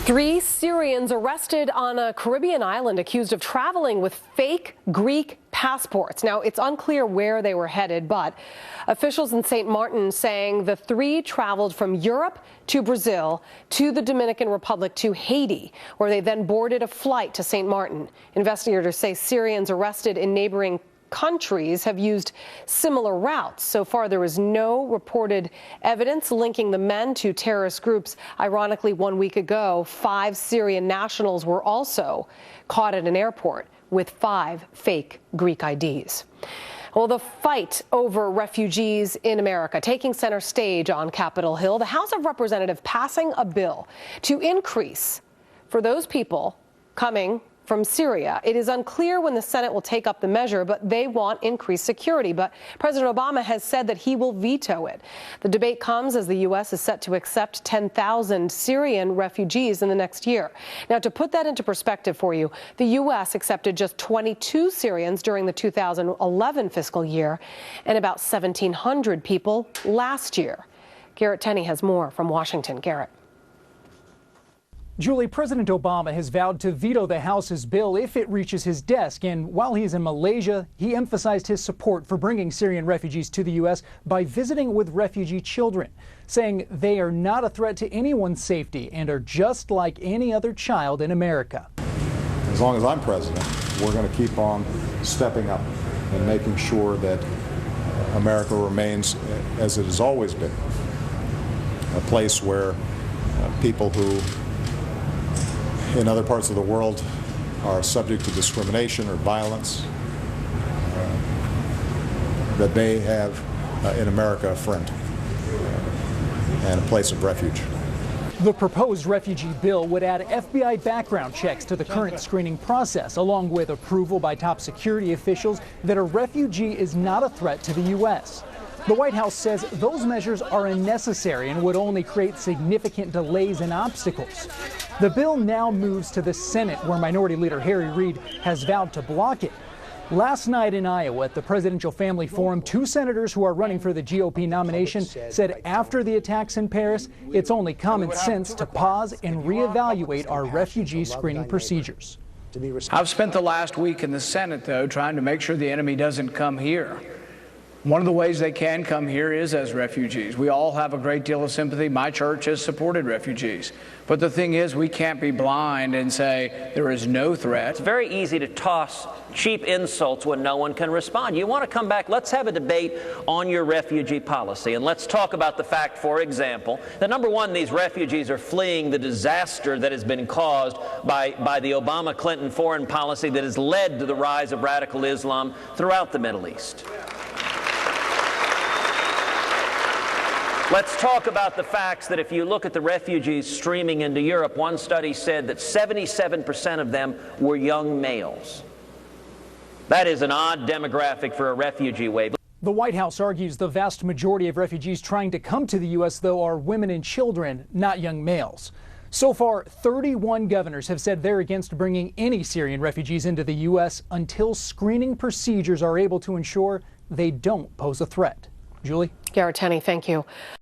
3 Syrians arrested on a Caribbean island accused of traveling with fake Greek passports. Now, it's unclear where they were headed, but officials in St. Maarten saying the 3 traveled from Europe to Brazil to the Dominican Republic to Haiti, where they then boarded a flight to St. Maarten. Investigators say Syrians arrested in neighboring countries have used similar routes. So far, there is no reported evidence linking the men to terrorist groups. Ironically, 1 week ago, 5 Syrian nationals were also caught at an airport with 5 fake Greek IDs. Well, the fight over refugees in America taking center stage on Capitol Hill, the House of Representatives passing a bill to increase for those people coming from Syria. It is unclear when the Senate will take up the measure, but they want increased security. But President Obama has said that he will veto it. The debate comes as the U.S. is set to accept 10,000 Syrian refugees in the next year. Now, to put that into perspective for you, the U.S. accepted just 22 Syrians during the 2011 fiscal year and about 1,700 people last year. Garrett Tenney has more from Washington. Garrett. Julie, President Obama has vowed to veto the House's bill if it reaches his desk. And while he's in Malaysia, he emphasized his support for bringing Syrian refugees to the U.S. by visiting with refugee children, saying they are not a threat to anyone's safety and are just like any other child in America. As long as I'm president, we're going to keep on stepping up and making sure that America remains, as it has always been, a place where people who in other parts of the world are subject to discrimination or violence, that they have in America a friend and a place of refuge. The proposed refugee bill would add FBI background checks to the current screening process, along with approval by top security officials that a refugee is not a threat to the U.S. The White House says those measures are unnecessary and would only create significant delays and obstacles. The bill now moves to the Senate, where Minority Leader Harry Reid has vowed to block it. Last night in Iowa at the Presidential Family Forum, 2 senators who are running for the GOP nomination said after the attacks in Paris, it's only common sense to pause and reevaluate our refugee screening procedures. I've spent the last week in the Senate, though, trying to make sure the enemy doesn't come here. One of the ways they can come here is as refugees. We all have a great deal of sympathy. My church has supported refugees. But the thing is, we can't be blind and say there is no threat. It's very easy to toss cheap insults when no one can respond. You want to come back, let's have a debate on your refugee policy. And let's talk about the fact, for example, that number one, these refugees are fleeing the disaster that has been caused by the Obama-Clinton foreign policy that has led to the rise of radical Islam throughout the Middle East. Let's talk about the facts that if you look at the refugees streaming into Europe, one study said that 77% of them were young males. That is an odd demographic for a refugee wave. The White House argues the vast majority of refugees trying to come to the U.S., though, are women and children, not young males. So far, 31 governors have said they're against bringing any Syrian refugees into the U.S. until screening procedures are able to ensure they don't pose a threat. Julie? Garrett Tenney, thank you.